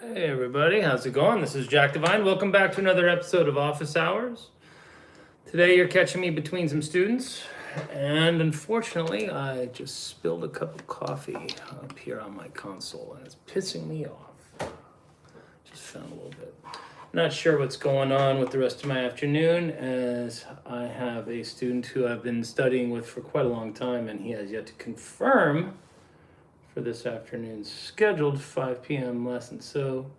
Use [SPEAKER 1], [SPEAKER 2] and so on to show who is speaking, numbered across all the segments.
[SPEAKER 1] Hey everybody, how's it going? This is Jack Devine. Welcome back to another episode of Office Hours. Today you're catching me between some students, and unfortunately I just spilled a cup of coffee up here on my console and it's pissing me off. Just found a little bit. Not sure what's going on with the rest of my afternoon, as I have a student who I've been studying with for quite a long time and he has yet to confirm for this afternoon's scheduled 5 p.m. lesson. So,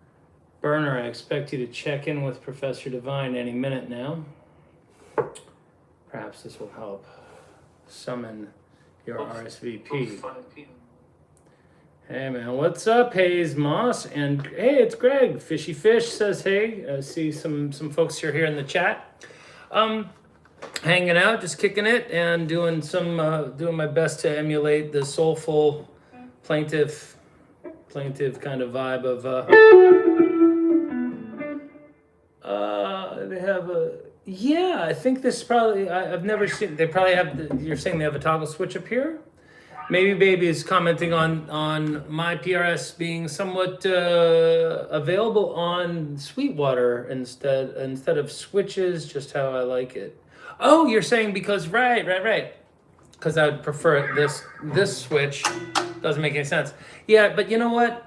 [SPEAKER 1] Burner, I expect you to check in with Professor Devine any minute now. Perhaps this will help summon your RSVP. 5 p.m. Hey man, what's up, Hayes Moss? And hey, it's Greg. Fishy Fish says hey. I see some folks here in the chat. Hanging out, just kicking it, and doing my best to emulate the soulful plaintive kind of vibe of they have a, yeah, I think this probably, I've never seen, they probably have you're saying they have a toggle switch up here. Maybe Baby is commenting on my PRS being somewhat available on Sweetwater instead of switches, just how I like it. Oh, you're saying because right. Because I would prefer this switch. Doesn't make any sense. Yeah, but you know what?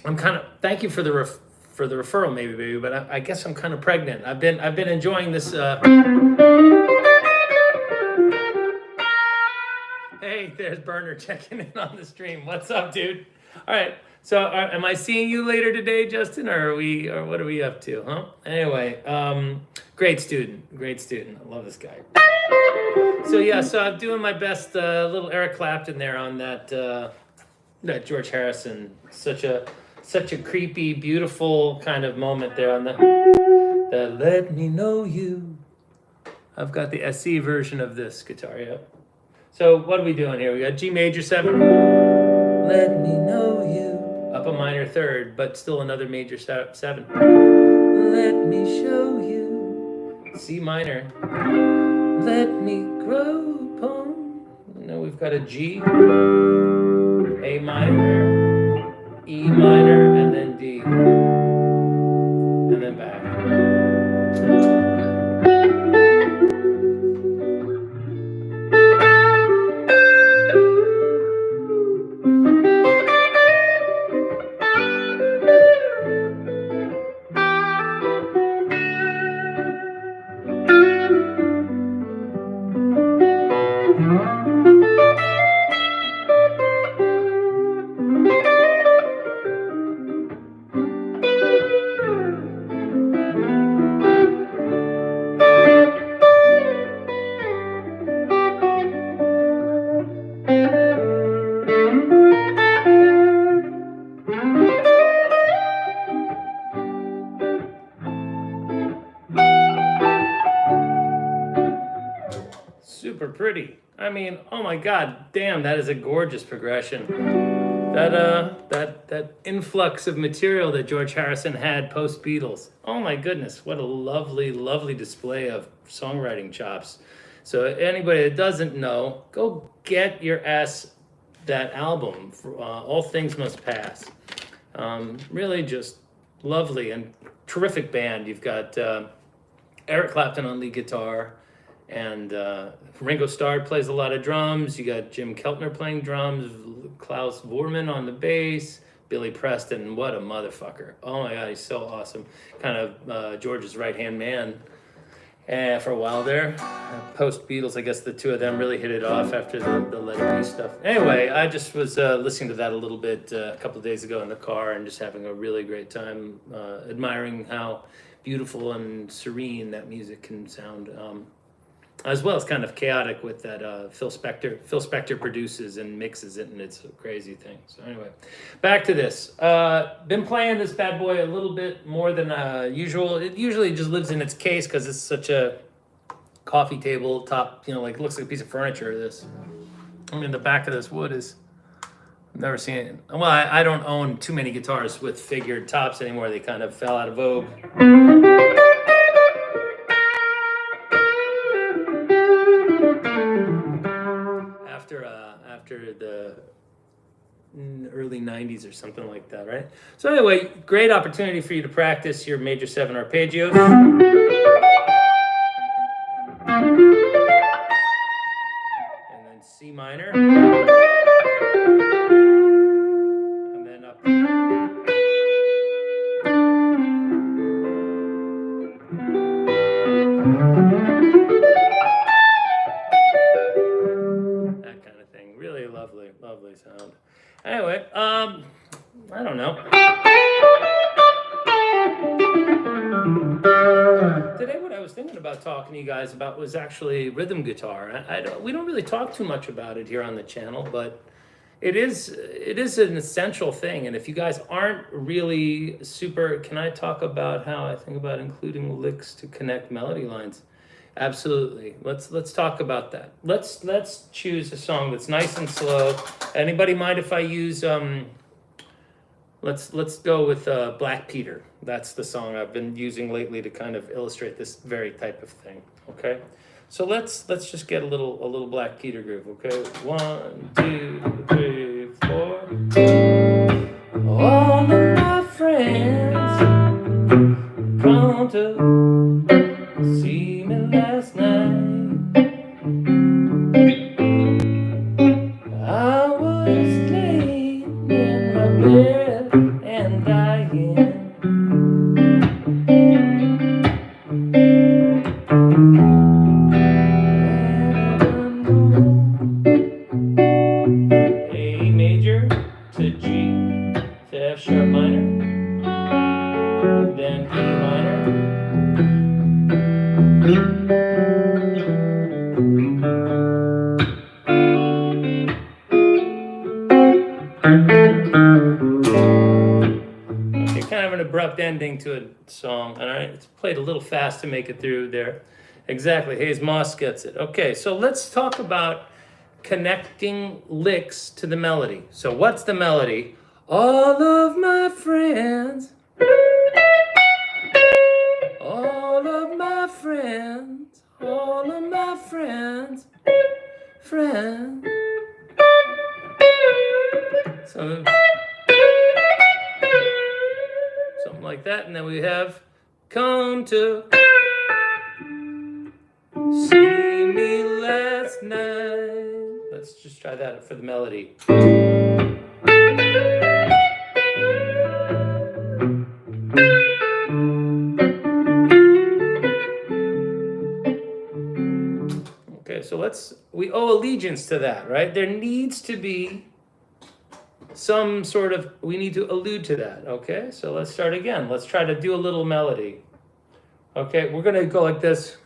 [SPEAKER 1] I'm kind of, thank you for the referral, maybe, Baby. But I guess I'm kind of pregnant. I've been enjoying this. Hey, there's Burner checking in on the stream. What's up, dude? All right. So, am I seeing you later today, Justin, or what are we up to, huh? Anyway, great student. I love this guy. So yeah, so I'm doing my best. Little Eric Clapton there on that George Harrison. Such a creepy, beautiful kind of moment there on the Let Me Know You. I've got the SE version of this guitar. Yeah. So what are we doing here? We got G major 7. Let me know you. Up a minor third, but still another major 7. Let me show you. C minor. Let me grow upon. Now we've got a G, A minor, E minor, and then D, and then back. pretty. I mean, oh my God, damn, that is a gorgeous progression. That influx of material that George Harrison had post Beatles. Oh my goodness, what a lovely, lovely display of songwriting chops. So anybody that doesn't know, go get your ass that album. All Things Must Pass. Really just lovely and terrific band. You've got Eric Clapton on lead guitar, and Ringo Starr plays a lot of drums. You got Jim Keltner playing drums, Klaus Vormann on the bass, Billy Preston. What a motherfucker. Oh my God, he's so awesome. Kind of George's right-hand man for a while there. Post-Beatles, I guess the two of them really hit it off after the Let It Be stuff. Anyway, I just was listening to that a little bit a couple of days ago in the car and just having a really great time admiring how beautiful and serene that music can sound. As well as kind of chaotic with that Phil Spector. Phil Spector produces and mixes it, and it's a crazy thing. So anyway, back to this. Been playing this bad boy a little bit more than usual. It usually just lives in its case because it's such a coffee table top, like looks like a piece of furniture. This, I mean, the back of this wood is, I've never seen it. Well, I don't own too many guitars with figured tops anymore. They kind of fell out of vogue. After the early 90s or something like that, right? So anyway, great opportunity for you to practice your major 7 arpeggios. And then C minor. And then up. Lovely sound. Anyway, I don't know. Today what I was thinking about talking to you guys about was actually rhythm guitar. We don't really talk too much about it here on the channel, but it is an essential thing. And if you guys aren't really super, can I talk about how I think about including licks to connect melody lines? Absolutely. Let's talk about that. Let's choose a song that's nice and slow. Anybody mind if I use let's go with Black Peter. That's the song I've been using lately to kind of illustrate this very type of thing. Okay? So let's just get a little Black Peter groove, okay? 1, 2, 3, 4. All of my friends come to see me last night. I was laying in my bed and dying. A major to G to F sharp minor, then E minor. Okay, kind of an abrupt ending to a song, all right? It's played a little fast to make it through there. Exactly, Hayes Moss gets it. Okay, so let's talk about connecting licks to the melody. So what's the melody? All of my friends, all of my friends, all of my friends, friends. So something like that, and then we have come to see me last night. Let's just try that for the melody. Okay, so we owe allegiance to that, right? There needs to be some sort of, we need to allude to that, okay? So let's start again. Let's try to do a little melody. Okay, we're gonna go like this.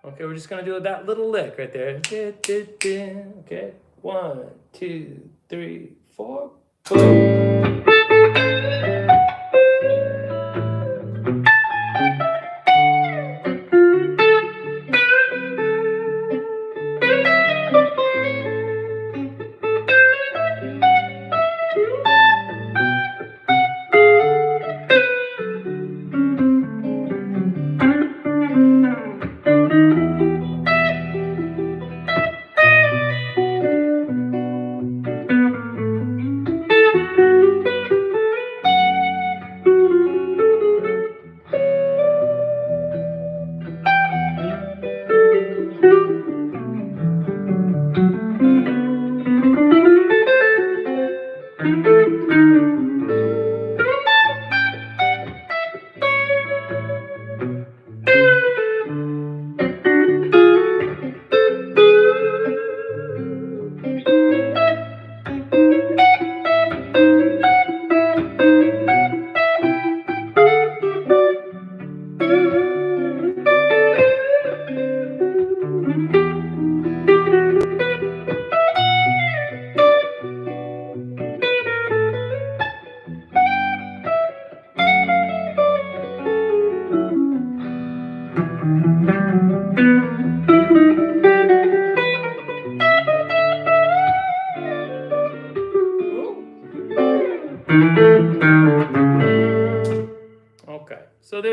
[SPEAKER 1] Okay, we're just gonna do that little lick right there. Okay, 1, 2, 3, 4, boom.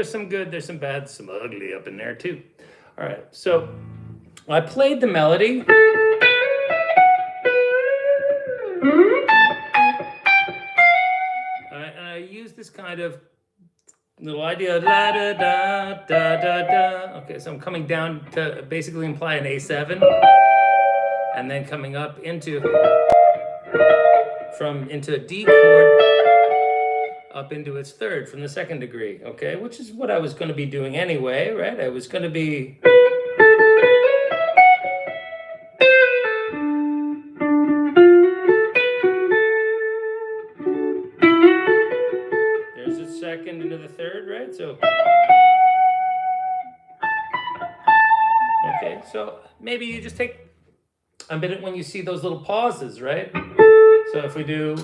[SPEAKER 1] there's some good, there's some bad, some ugly up in there too. All right, so I played the melody. And I used this kind of little idea, da da da da da da. Okay, so I'm coming down to basically imply an A7, and then coming up into a D chord up into its third from the second degree. Okay, which is what I was going to be doing anyway, right? I was going to be. There's a second into the third, right? So. Okay, so maybe you just take a minute when you see those little pauses, right? So if we do.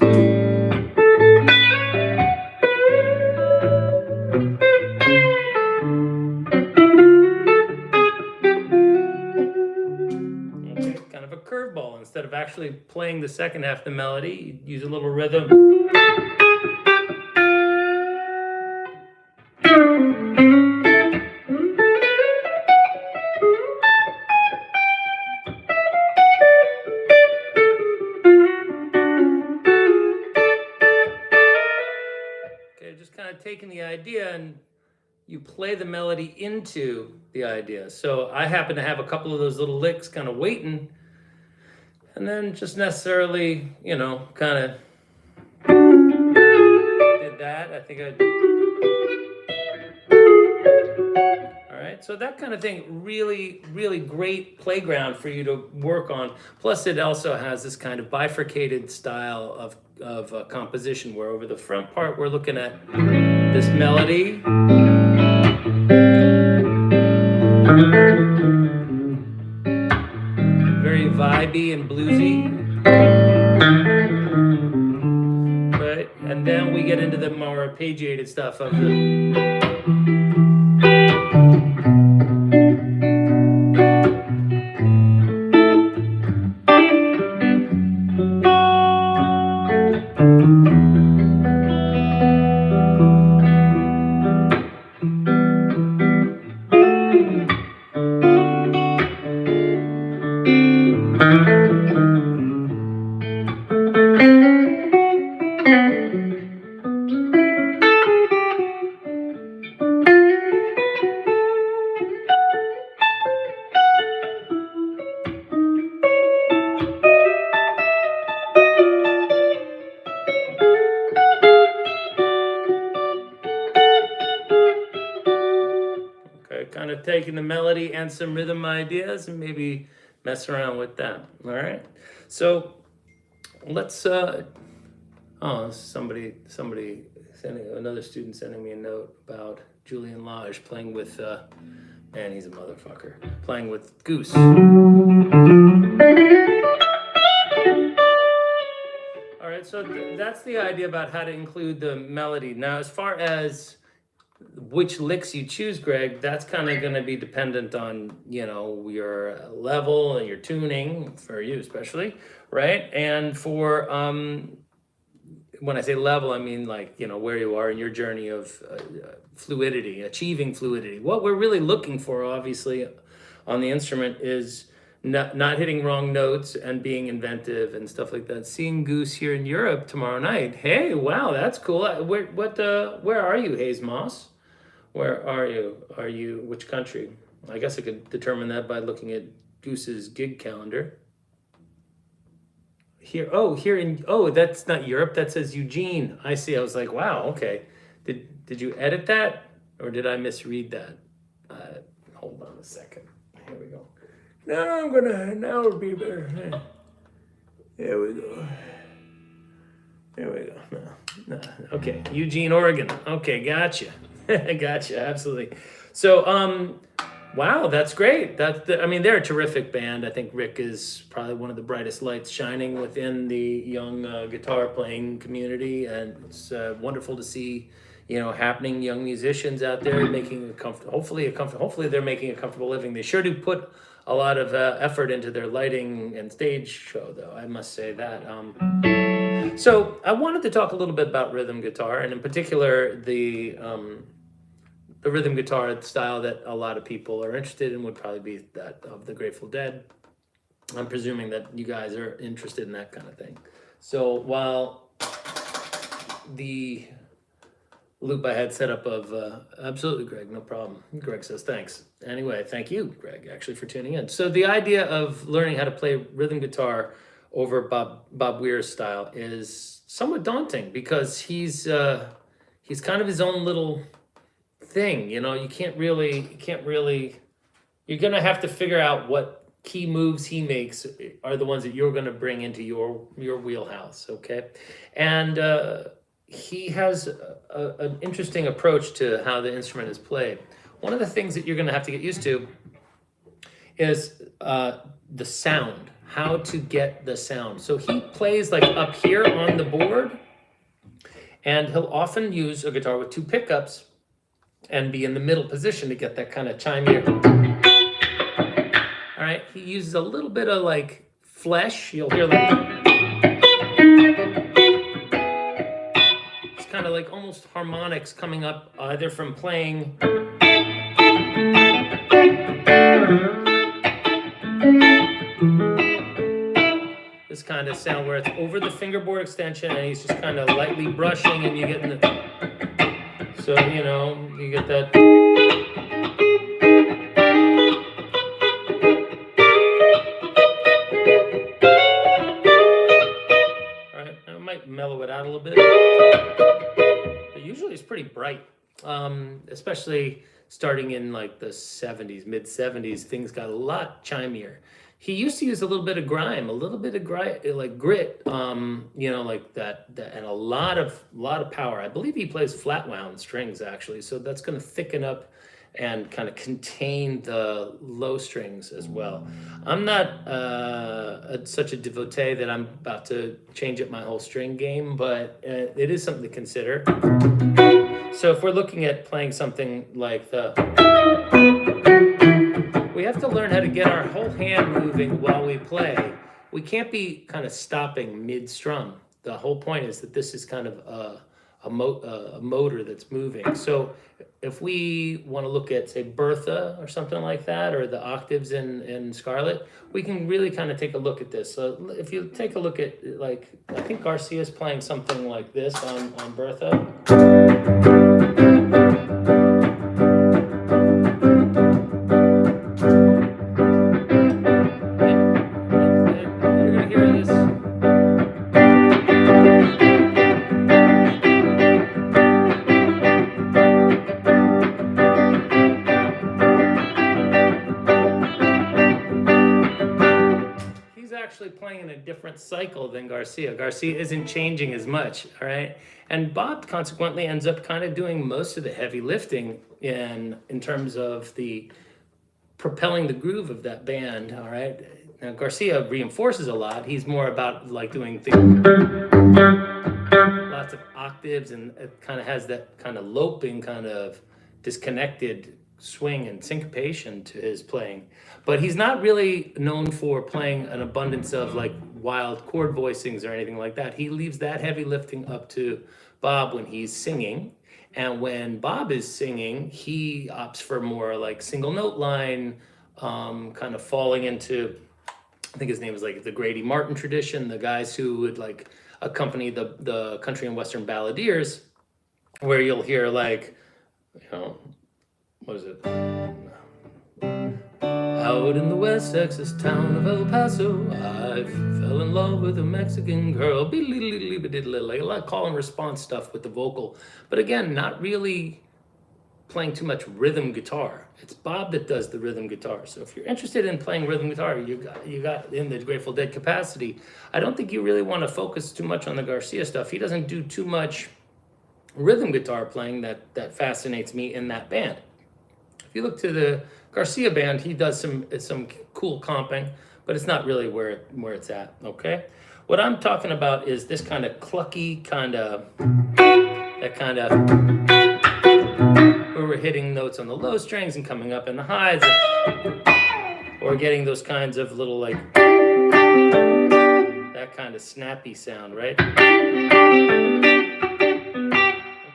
[SPEAKER 1] Okay, kind of a curveball. Instead of actually playing the second half of the melody, you use a little rhythm. Just kind of taking the idea and you play the melody into the idea. So I happen to have a couple of those little licks kind of waiting, and then just necessarily, kind of did that. I think all right, so that kind of thing, really, really great playground for you to work on. Plus, it also has this kind of bifurcated style of composition, where over the front part we're looking at this melody, very vibey and bluesy, right? And then we get into the more arpeggiated stuff of the. Kind of taking the melody and some rhythm ideas and maybe mess around with that. All right. So let's somebody another student sending me a note about Julian Lage playing with man, he's a motherfucker, playing with Goose. All right, so that's the idea about how to include the melody. Now, as far as which licks you choose, Greg, that's kind of going to be dependent on, your level and your tuning, for you especially, right? And for, when I say level, I mean where you are in your journey of fluidity, achieving fluidity. What we're really looking for, obviously, on the instrument is not hitting wrong notes and being inventive and stuff like that. Seeing Goose here in Europe tomorrow night. Hey, wow, that's cool. Where are you, Hayes Moss? Where are you? Which country? I guess I could determine that by looking at Goose's gig calendar. That's not Europe. That says Eugene. I see. I was like, wow, okay. Did you edit that, or did I misread that? Hold on a second. Here we go. Now it'll be better. There we go. No. Okay, Eugene, Oregon. Okay, gotcha. Gotcha, absolutely. So, wow, that's great. They're a terrific band. I think Rick is probably one of the brightest lights shining within the young guitar playing community, and it's wonderful to see, happening young musicians out there making hopefully they're making a comfortable living. They sure do put a lot of effort into their lighting and stage show, though, I must say that. So I wanted to talk a little bit about rhythm guitar, and in particular the the rhythm guitar style that a lot of people are interested in would probably be that of the Grateful Dead. I'm presuming that you guys are interested in that kind of thing. So while the loop I had set up of absolutely, Greg, no problem. Greg says thanks. Anyway, thank you, Greg, actually, for tuning in. So the idea of learning how to play rhythm guitar over Bob Weir's style is somewhat daunting because he's kind of his own little thing. You know, you can't really. You're gonna have to figure out what key moves he makes are the ones that you're gonna bring into your wheelhouse. Okay, and he has an interesting approach to how the instrument is played. One of the things that you're going to have to get used to is the sound, how to get the sound. So he plays like up here on the board, and he'll often use a guitar with two pickups and be in the middle position to get that kind of chime here. All right, he uses a little bit of like flesh. You'll hear like kind of like almost harmonics coming up either from playing this kind of sound where it's over the fingerboard extension and he's just kind of lightly brushing and you get in the, so you know, you get that. All right, I might mellow it out a little bit. Usually it's pretty bright, especially starting in like the 70s, mid 70s, things got a lot chimier. He used to use a little bit of grime, like grit, you know, like that, and a lot of power. I believe he plays flat wound strings actually, so that's going to thicken up and kind of contain the low strings as well. I'm not such a devotee that I'm about to change up my whole string game, but it is something to consider. So if we're looking at playing something like we have to learn how to get our whole hand moving while we play. We can't be kind of stopping mid-strum. The whole point is that this is kind of a motor that's moving. So if we want to look at, say, Bertha or something like that, or the octaves in Scarlet, we can really kind of take a look at this. So if you take a look at, like, I think Garcia's playing something like this on Bertha. Playing in a different cycle than Garcia. Garcia isn't changing as much, all right? And Bob consequently ends up kind of doing most of the heavy lifting in terms of the propelling the groove of that band, all right? Now Garcia reinforces a lot. He's more about like doing things, lots of octaves, and it kind of has that kind of loping, kind of disconnected swing and syncopation to his playing. But he's not really known for playing an abundance of like wild chord voicings or anything like that. He leaves that heavy lifting up to Bob when he's singing. And when Bob is singing, he opts for more like single note line, kind of falling into, I think his name is like the Grady Martin tradition, the guys who would like accompany the country and western balladeers, where you'll hear like, you know, what is it? Out in the West Texas town of El Paso, I fell in love with a Mexican girl. Like a lot of call and response stuff with the vocal. But again, not really playing too much rhythm guitar. It's Bob that does the rhythm guitar. So if you're interested in playing rhythm guitar, you got in the Grateful Dead capacity. I don't think you really want to focus too much on the Garcia stuff. He doesn't do too much rhythm guitar playing that fascinates me in that band. If you look to the Garcia band, he does some cool comping, but it's not really where it's at, okay? What I'm talking about is this kind of clucky where we're hitting notes on the low strings and coming up in the highs, or getting those kinds of little like, that kind of snappy sound, right?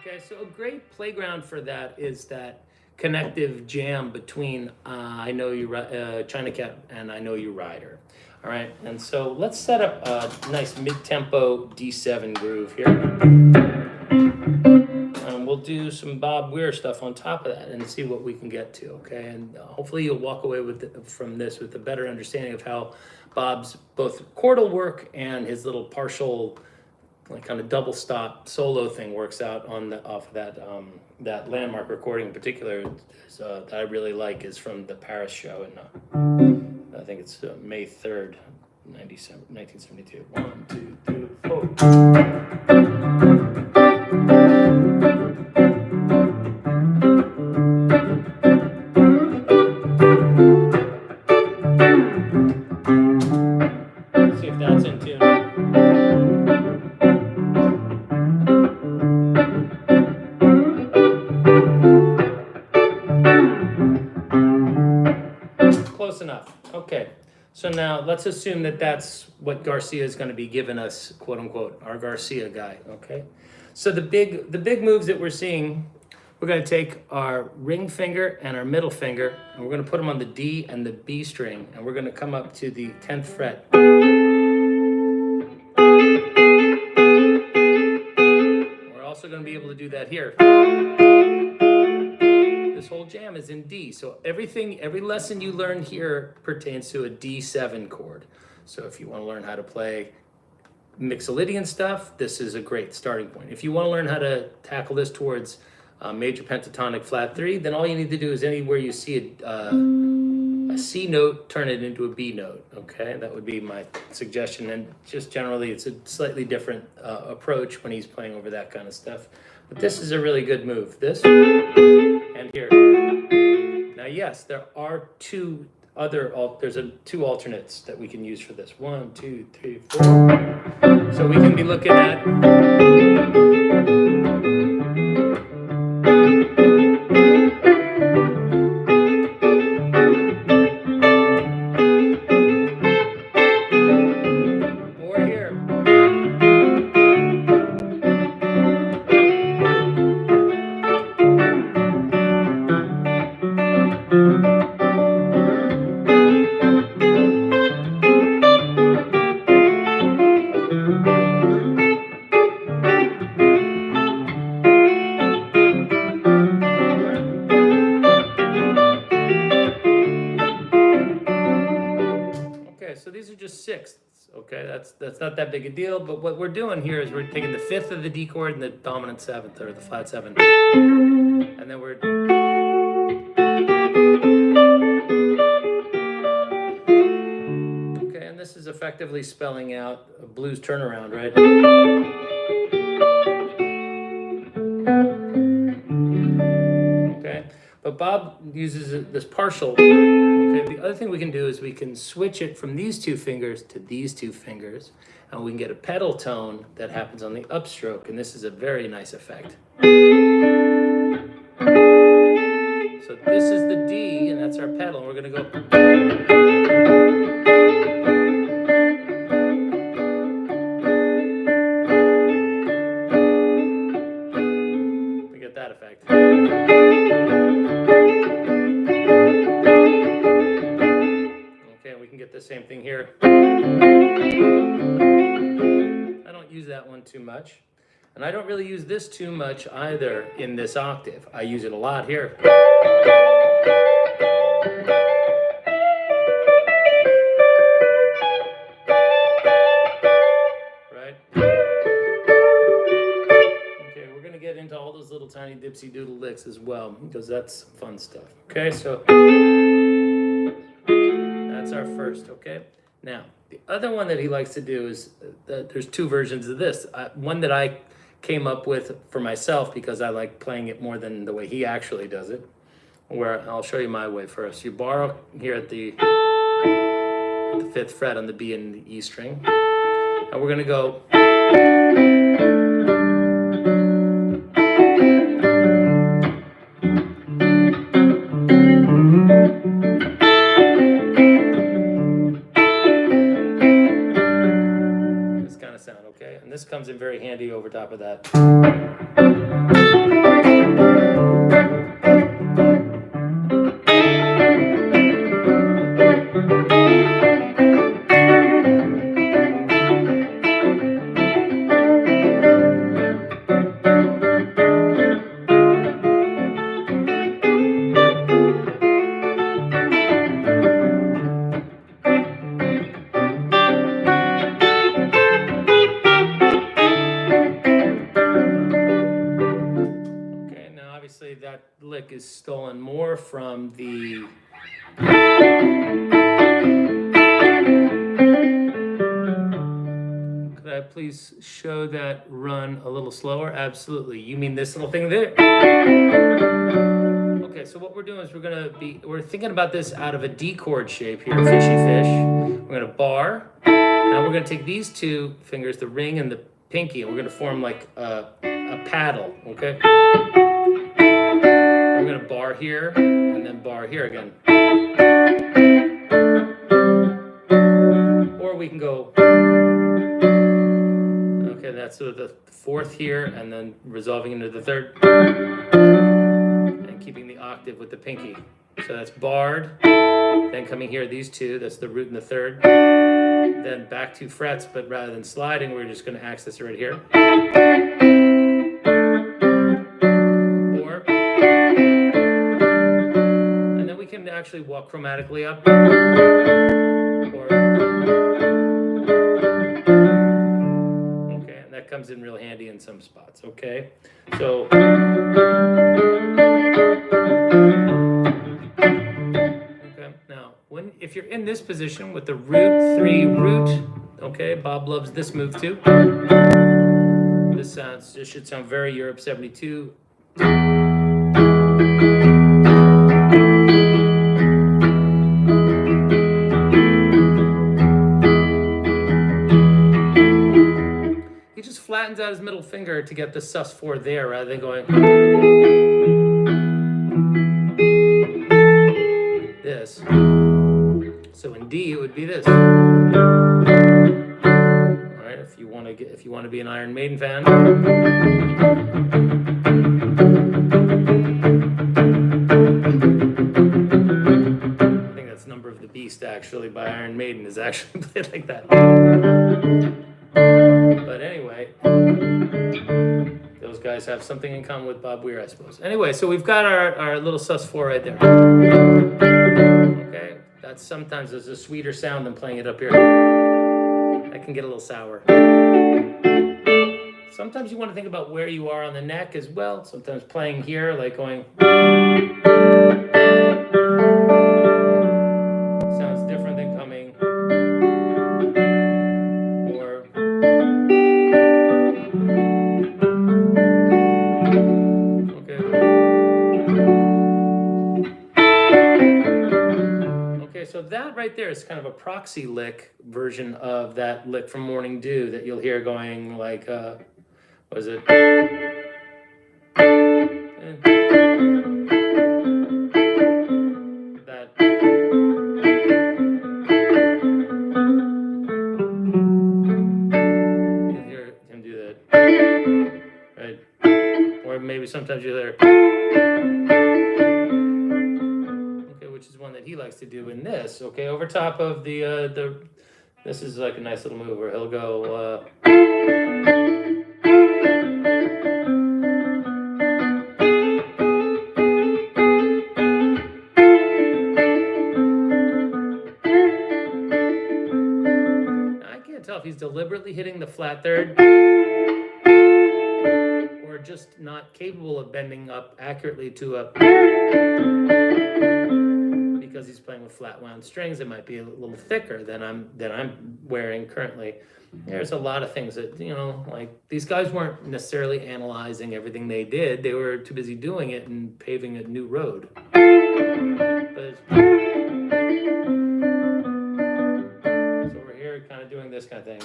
[SPEAKER 1] Okay, so a great playground for that is that connective jam between I Know You, China Cat and I Know You Rider. All right, and so let's set up a nice mid-tempo D7 groove here. We'll do some Bob Weir stuff on top of that and see what we can get to, okay? And hopefully you'll walk away from this with a better understanding of how Bob's both chordal work and his little partial, like kind of double stop solo thing works out on off of that landmark recording in particular that I really like is from the Paris show, and I think it's May 3rd, 1972. 1, 2, 3, 4. See if that's in tune. Close enough. Okay. So now let's assume that that's what Garcia is going to be giving us, quote unquote, our Garcia guy. Okay. So the big moves that we're seeing, we're going to take our ring finger and our middle finger, and we're going to put them on the D and the B string, and we're going to come up to the 10th fret. We're also going to be able to do that here. This whole jam is in D, so every lesson you learn here pertains to a D7 chord. So if you want to learn how to play Mixolydian stuff, this is a great starting point. If you want to learn how to tackle this towards major pentatonic flat 3, then all you need to do is anywhere you see a C note, turn it into a B note, okay? That would be my suggestion, and just generally it's a slightly different approach when he's playing over that kind of stuff. But this is a really good move. This and here. Now, yes, there are two alternates that we can use for this. 1, 2, 3, 4. So we can be looking at. So these are just sixths, okay? That's not that big a deal, but what we're doing here is we're taking the 5th of the D chord and the dominant 7th, or the flat 7th, and then we're... Okay, and this is effectively spelling out a blues turnaround, right? Okay, but Bob uses this partial. Okay, the other thing we can do is we can switch it from these two fingers to these two fingers, and we can get a pedal tone that happens on the upstroke, and this is a very nice effect. So this is the D, and that's our pedal, and we're going to go... We get that effect. We can get the same thing here. I don't use that one too much. And I don't really use this too much either in this octave. I use it a lot here. Right? Okay, we're going to get into all those little tiny dipsy doodle licks as well, because that's fun stuff. Okay, so... That's our first, okay? Now, the other one that he likes to do is, there's two versions of this. One that I came up with for myself because I like playing it more than the way he actually does it, where I'll show you my way first. You borrow here at the 5th fret on the B and the E string, and we're going to go... And this comes in very handy over top of that. lick is stolen more from the Could I please show that run a little slower? Absolutely. You mean this little thing there? Okay, so what we're doing is we're thinking about this out of a D chord shape here, fishy fish. We're gonna bar. Now we're gonna take these two fingers, the ring and the pinky, and we're gonna form like a paddle, okay? We're gonna bar here and then bar here again. Or we can go, okay, that's sort of the fourth here and then resolving into the third. And keeping the octave with the pinky. So that's barred, then coming here, these two, that's the root and the third. Then back 2 frets, but rather than sliding, we're just gonna access it right here. Or, and then we can actually walk chromatically up. Or, okay, and that comes in real handy in some spots, okay? So, now, if you're in this position with the root 3 root, okay, Bob loves this move too. This should sound very Europe 72. He just flattens out his middle finger to get the sus4 there rather than going this. So in D it would be this. All right, if you want to be an Iron Maiden fan. I think that's Number of the Beast actually by Iron Maiden is actually played like that. But anyway, those guys have something in common with Bob Weir, I suppose. Anyway, so we've got our little sus4 right there. Okay, that's sometimes there's a sweeter sound than playing it up here. That can get a little sour. Sometimes you want to think about where you are on the neck as well. Sometimes playing here, like going, sounds different than coming. So that right there is kind of a proxy lick version of that lick from Morning Dew that you'll hear going like, what is it? That. You hear him do that, right? Or maybe sometimes you hear. Which is one that he likes to do in this, okay, over top of the this is like a nice little move where he'll go, now, I can't tell if he's deliberately hitting the flat third or just not capable of bending up accurately to a, because he's playing with flat wound strings. It might be a little thicker than I'm wearing currently. There's a lot of things that, like these guys weren't necessarily analyzing everything they did. They were too busy doing it and paving a new road. But, so we're here kind of doing this kind of thing.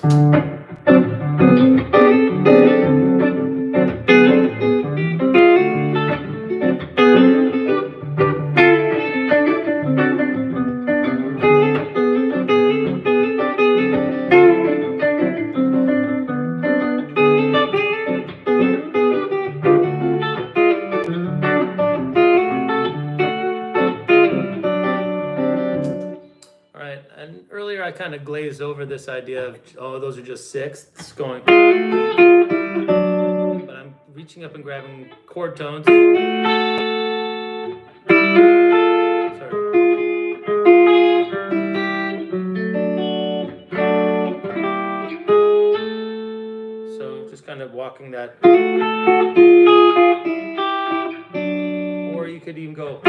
[SPEAKER 1] I kind of glazed over this idea of, oh, those are just sixths going, but I'm reaching up and grabbing chord tones. Sorry. So just kind of walking that, or you could even go.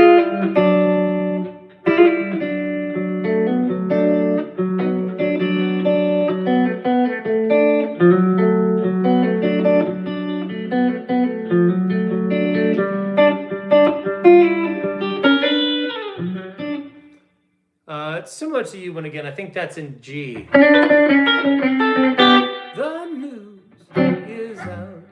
[SPEAKER 1] It's similar to you, and again, I think that's in G. The news is out.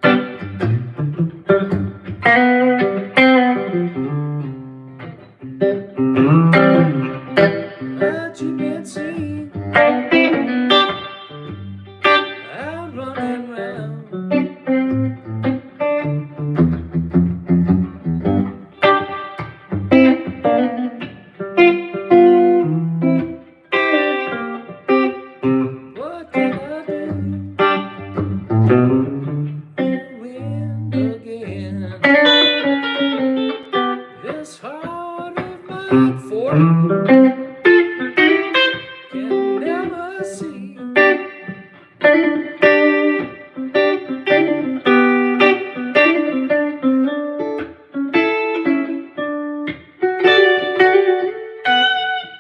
[SPEAKER 1] That you've been seen out running round. What can I do? Win again. This heart of mine for can never see.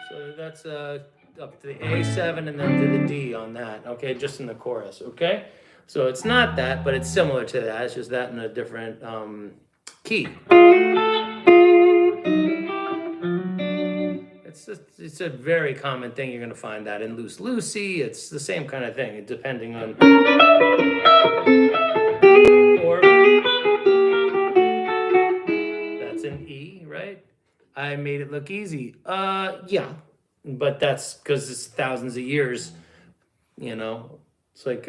[SPEAKER 1] So that's up to the A7 and then to the D on that, okay, just in the chorus, okay? So it's not that, but it's similar to that, it's just that in a different key. It's a very common thing. You're going to find that in Loose Lucy. It's the same kind of thing, depending on. Or that's an E, right? I made it look easy. Yeah, but that's because it's thousands of years. You know, it's like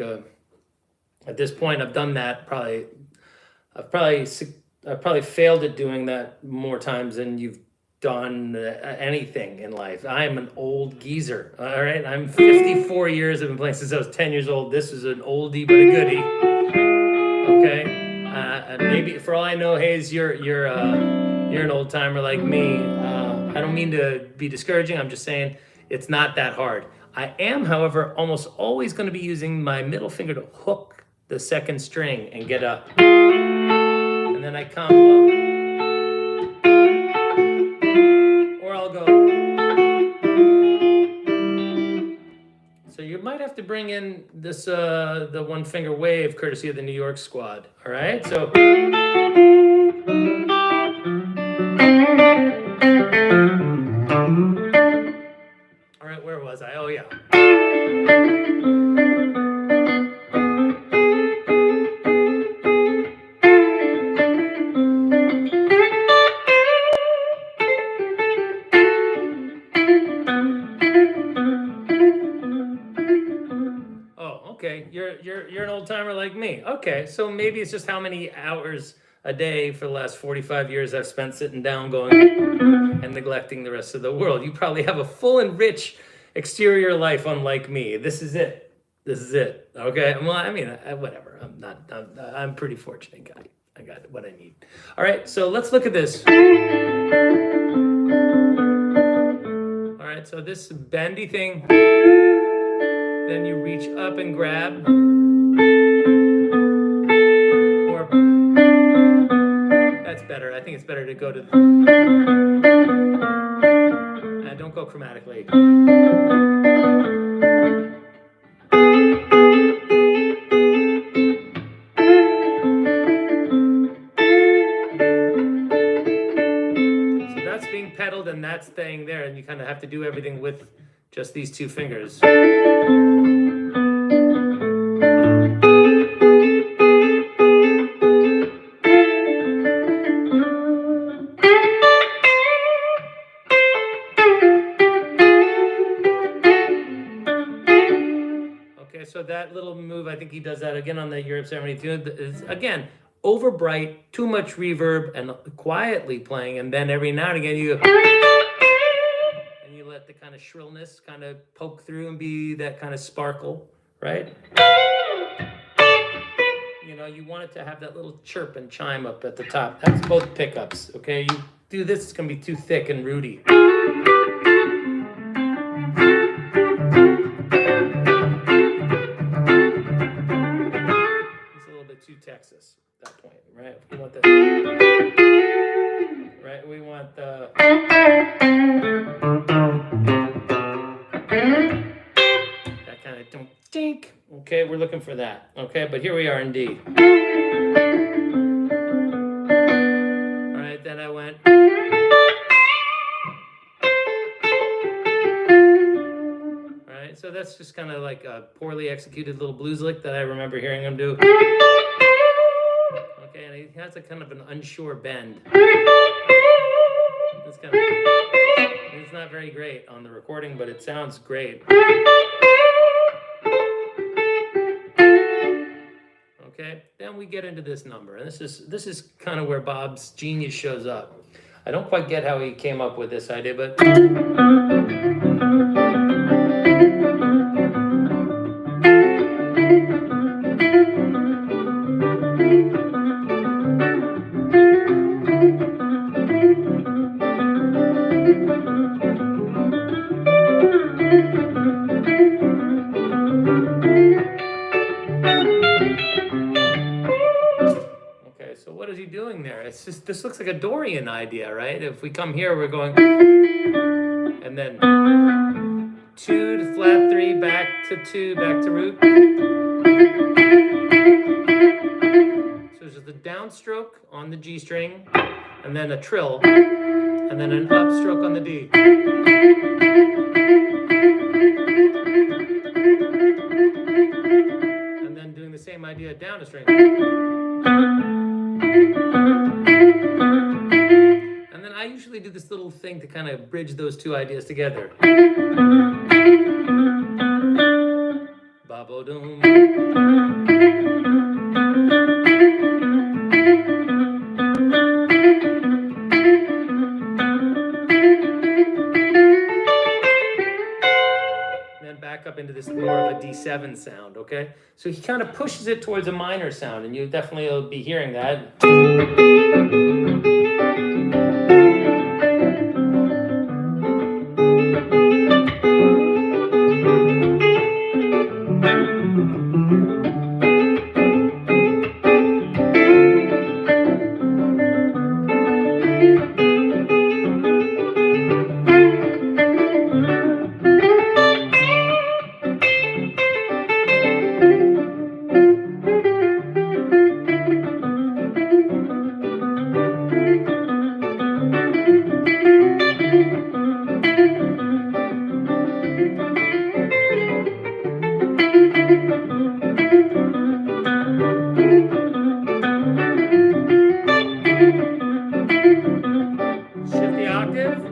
[SPEAKER 1] at this point I've done that. I've probably failed at doing that more times than you've done anything in life. I am an old geezer, all right? I'm 54 years. I've been playing since I was 10 years old. This is an oldie but a goodie, okay? Maybe, for all I know, Hayes, you're an old timer like me. I don't mean to be discouraging. I'm just saying it's not that hard. I am, however, almost always going to be using my middle finger to hook the second string and get up. And then I come up. Or I'll go. So you might have to bring in this the one finger wave courtesy of the New York squad. All right, so. All right, where was I? Oh yeah. Okay, you're an old timer like me. Okay, so maybe it's just how many hours a day for the last 45 years I've spent sitting down going and neglecting the rest of the world. You probably have a full and rich exterior life unlike me. This is it. This is it. Okay, well, I mean, whatever. I'm pretty fortunate guy. I got what I need. All right, so let's look at this. All right, so this bendy thing. Then you reach up and grab. Or that's better. I think it's better to go to. Don't go chromatically. So that's being pedaled and that's staying there, and you kind of have to do everything with just these two fingers. Okay, so that little move, I think he does that again on the Europe 72. Is, again, over bright, too much reverb, and quietly playing, and then every now and again you go, and you let the kind of shrillness kind of poke through and be that kind of sparkle, right? You know, you want it to have that little chirp and chime up at the top. That's both pickups, okay? You do this, it's gonna be too thick and rooty. Too Texas at that point, right? We want that, right? We want kind of dink. Okay, we're looking for that. Okay, but here we are in D. All right, then I went. All right, so that's just kind of like a poorly executed little blues lick that I remember hearing him do. Okay, and he has a kind of an unsure bend. It's kind of, it's not very great on the recording, but it sounds great. Okay, then we get into this number, and this is kind of where Bob's genius shows up. I don't quite get how he came up with this idea, but so what is he doing there? It's just, this looks like a Dorian idea, right? If we come here, we're going, and then 2 to flat 3, back to 2, back to root. So there's the downstroke on the G string, and then a trill, and then an upstroke on the D. And then doing the same idea down a string. And then I usually do this little thing to kind of bridge those two ideas together. Babo-doom. Then back up into this more of a D7 sound, okay? So he kind of pushes it towards a minor sound, and you definitely will be hearing that. Shift the octave.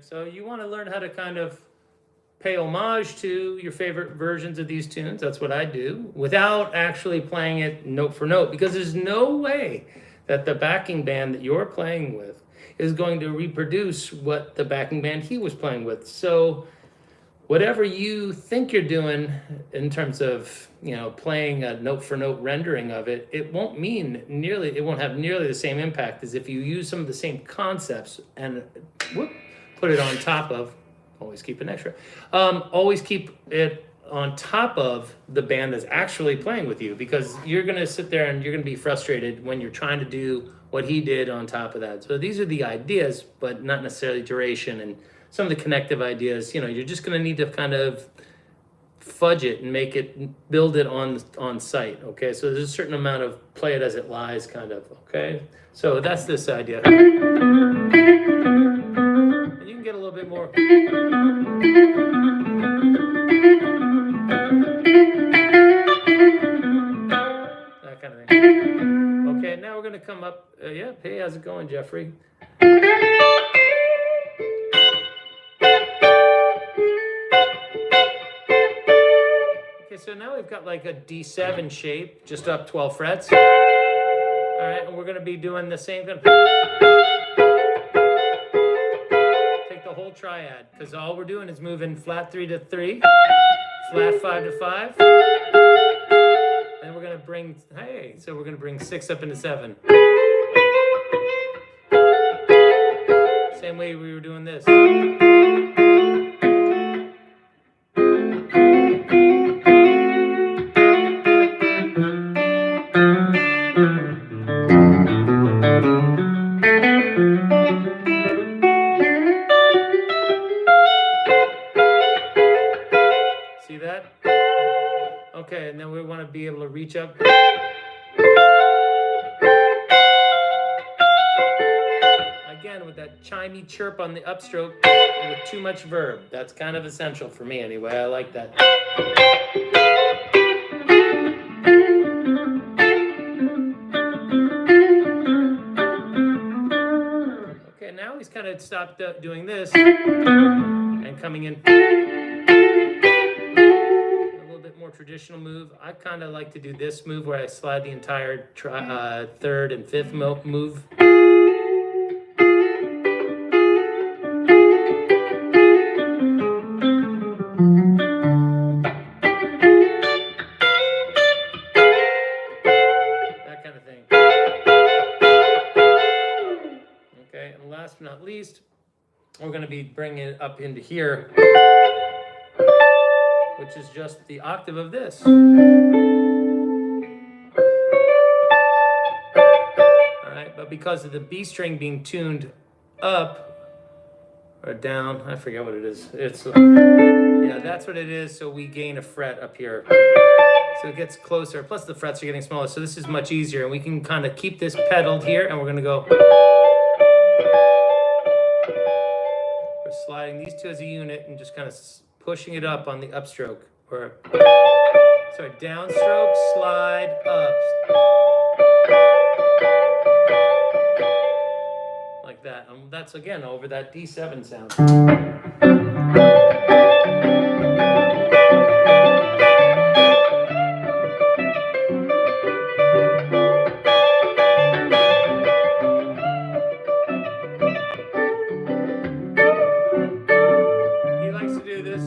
[SPEAKER 1] So you want to learn how to kind of pay homage to your favorite versions of these tunes. That's what I do, without actually playing it note for note, because there's no way that the backing band that you're playing with is going to reproduce what the backing band he was playing with. So whatever you think you're doing in terms of, playing a note for note rendering of it, it won't have nearly the same impact as if you use some of the same concepts and put it on top of, always keep it on top of the band that's actually playing with you, because you're going to sit there and you're going to be frustrated when you're trying to do what he did on top of that. So these are the ideas, but not necessarily duration and some of the connective ideas. You're just going to need to kind of fudge it and build it on site. Okay, so there's a certain amount of play it as it lies kind of. Okay, so that's this idea. And you can get a little bit more. That kind of thing. Okay, now we're going to come up. Hey, how's it going, Jeffrey? Okay, so now we've got like a D7 shape, just up 12 frets. All right, and we're gonna be doing the same thing. Take the whole triad, because all we're doing is moving flat 3 to 3, flat 5 to 5. And we're gonna bring, so we're gonna bring 6 up into 7. Same way we were doing this. See that? Okay, and then we want to be able to reach up. Again, with that chimey chirp on the upstroke with too much verb. That's kind of essential for me anyway. I like that. Okay, now he's kind of stopped doing this and coming in. More traditional move. I kind of like to do this move where I slide the entire third and fifth move. That kind of thing. Okay, and last but not least, we're going to be bringing it up into here, which is just the octave of this. All right, but because of the B string being tuned up or down, I forget what it is. It's yeah, that's what it is. So we gain a fret up here. So it gets closer. Plus the frets are getting smaller. So this is much easier, and we can kind of keep this pedaled here, and we're going to go. We're sliding these two as a unit and just kind of pushing it up on the upstroke, or sorry, downstroke, slide, up, like that. And that's again over that D7 sound. He likes to do this.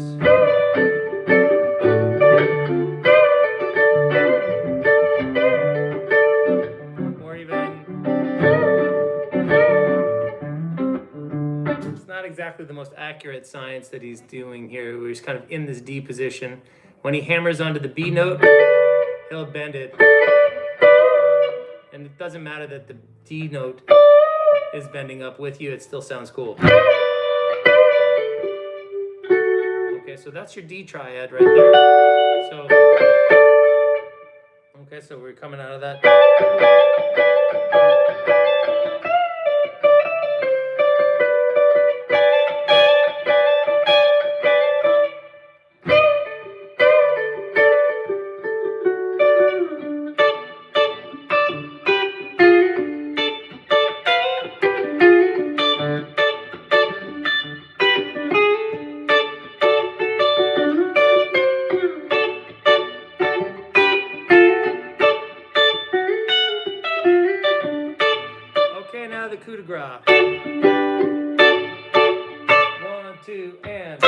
[SPEAKER 1] Exactly the most accurate science that he's doing here, where he's kind of in this D position. When he hammers onto the B note, he'll bend it. And it doesn't matter that the D note is bending up with you, it still sounds cool. Okay, so that's your D triad right there. So, okay, so we're coming out of that. Okay, now the coup de grace. 1, 2, and.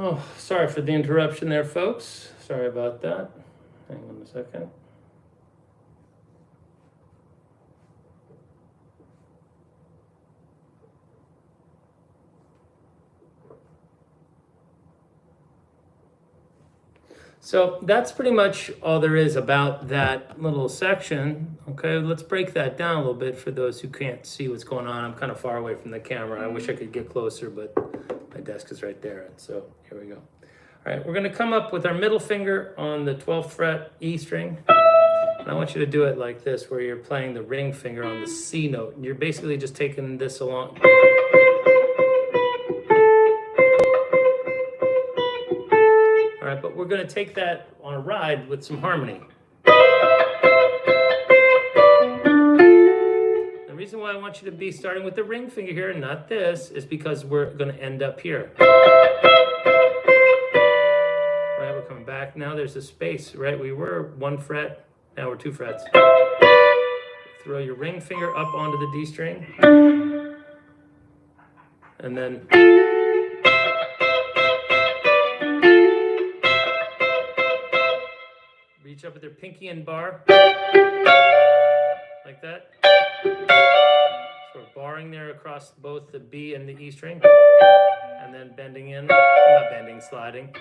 [SPEAKER 1] Oh, sorry for the interruption there, folks. Sorry about that. Hang on a second. So that's pretty much all there is about that little section. Okay, let's break that down a little bit for those who can't see what's going on. I'm kind of far away from the camera. I wish I could get closer, but my desk is right there. So here we go. All right, we're going to come up with our middle finger on the 12th fret E string. And I want you to do it like this, where you're playing the ring finger on the C note. And you're basically just taking this along. All right, but we're going to take that on a ride with some harmony. The reason why I want you to be starting with the ring finger here and not this is because we're going to end up here. Right, we're coming back. Now there's a space, right? We were 1 fret, now we're 2 frets. Throw your ring finger up onto the D string. And then reach up with your pinky and bar, like that. So we're barring there across both the B and the E string, and then bending in, not bending, sliding.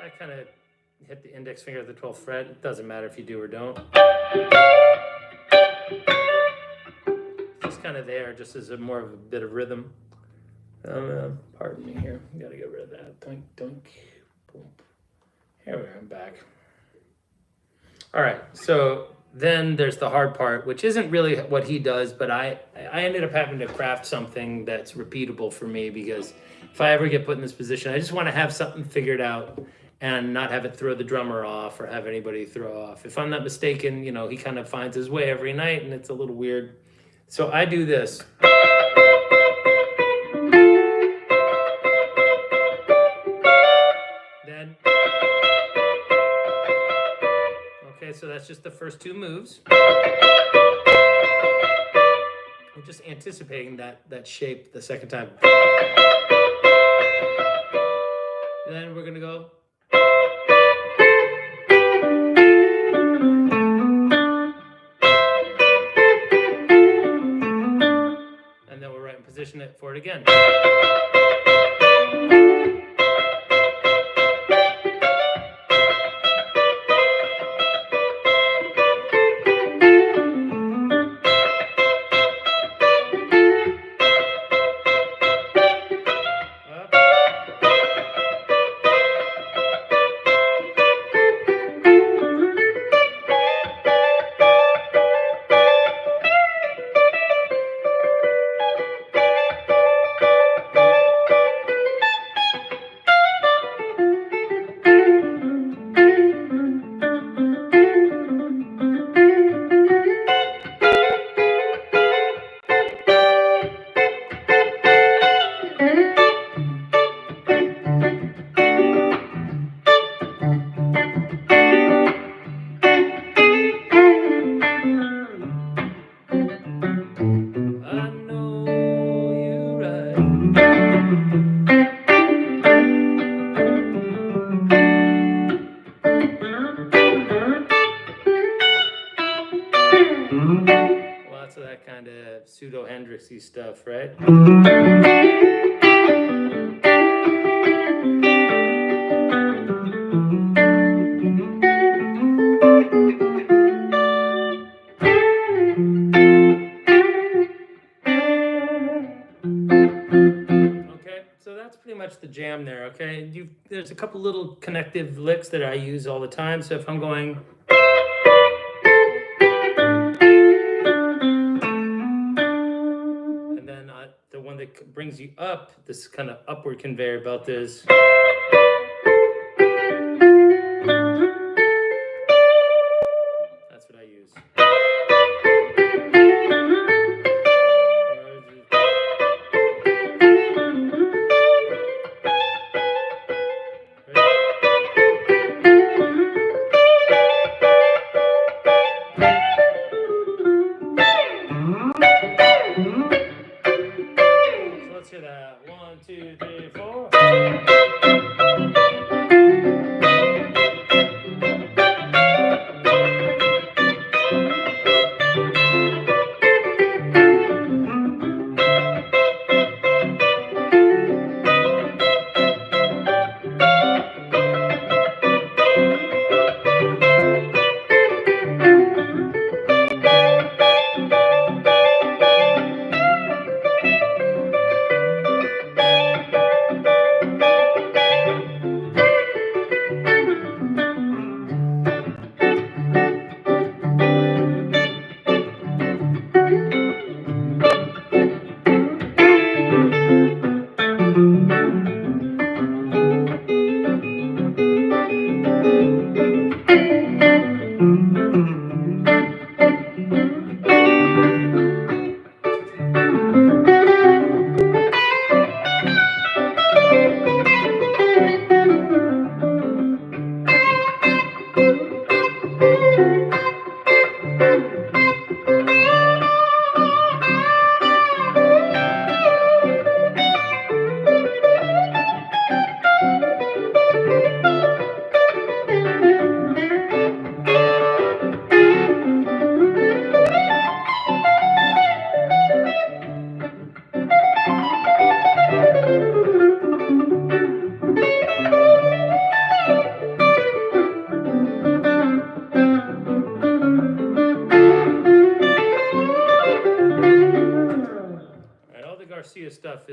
[SPEAKER 1] I kind of hit the index finger of the 12th fret. It doesn't matter if you do or don't. It's just kind of there, just as more of a bit of rhythm. Pardon me here. Gotta get rid of that. Doink, doink, boom. Here we are. I'm back. All right. So then there's the hard part, which isn't really what he does, but I ended up having to craft something that's repeatable for me, because if I ever get put in this position, I just want to have something figured out and not have it throw the drummer off or have anybody throw off. If I'm not mistaken, he kind of finds his way every night, and it's a little weird. So I do this. So that's just the first 2 moves. I'm just anticipating that shape the second time. Then we're going to go. And then we're right in position for it again. Lots of that kind of pseudo-Hendrixy stuff, right? Okay, so that's pretty much the jam there, okay? There's a couple little connective licks that I use all the time, so if I'm going... the one that brings you up, this kind of upward conveyor belt is. That's what I use. Let's hear that. 1, 2, 3, 4.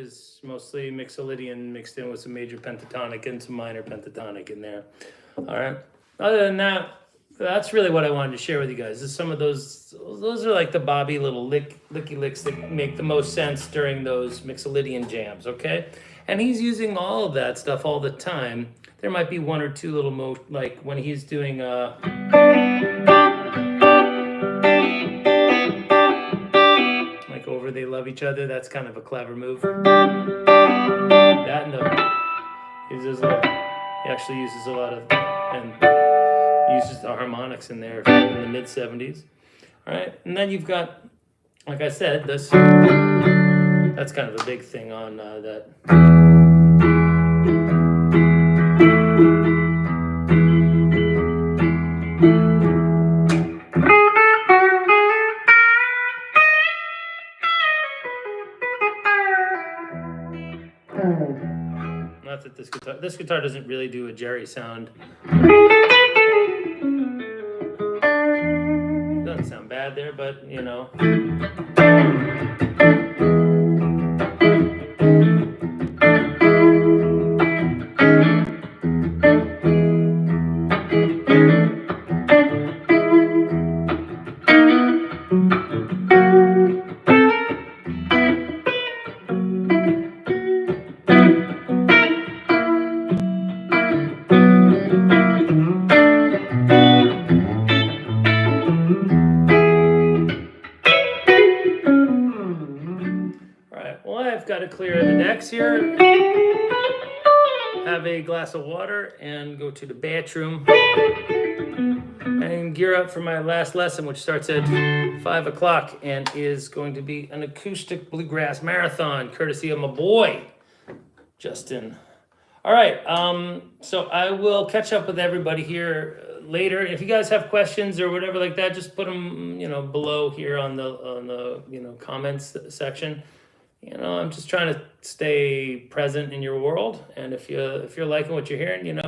[SPEAKER 1] is mostly Mixolydian mixed in with some major pentatonic and some minor pentatonic in there. All right. Other than that, that's really what I wanted to share with you guys. Is some of those are like the Bobby little licky licks that make the most sense during those Mixolydian jams, okay? And he's using all of that stuff all the time. There might be one or two little like when he's doing like Over They Love Each Other, that's kind of a clever move. That and he actually uses a lot of and uses the harmonics in there in the mid 70s. All right, and then you've got, like I said, this. That's kind of a big thing on that. Not that this guitar doesn't really do a Jerry sound. Doesn't sound bad there, but you know. Got to clear the decks here, have a glass of water, and go to the bathroom and gear up for my last lesson, which starts at 5 o'clock and is going to be an acoustic bluegrass marathon, courtesy of my boy, Justin. All right, so I will catch up with everybody here later. If you guys have questions or whatever like that, just put them, below here on the comments section. I'm just trying to stay present in your world, and if you're liking what you're hearing,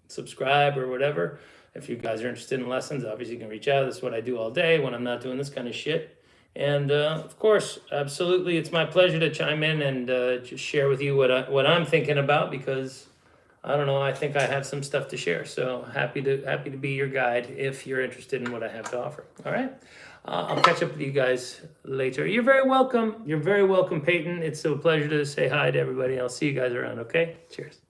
[SPEAKER 1] subscribe or whatever. If you guys are interested in lessons, obviously you can reach out. That's what I do all day when I'm not doing this kind of shit. And of course, absolutely, it's my pleasure to chime in and just share with you what I'm thinking about, because I don't know, I think I have some stuff to share. So happy to be your guide if you're interested in what I have to offer. All right. I'll catch up with you guys later. You're very welcome. You're very welcome, Peyton. It's a pleasure to say hi to everybody. I'll see you guys around, okay? Cheers.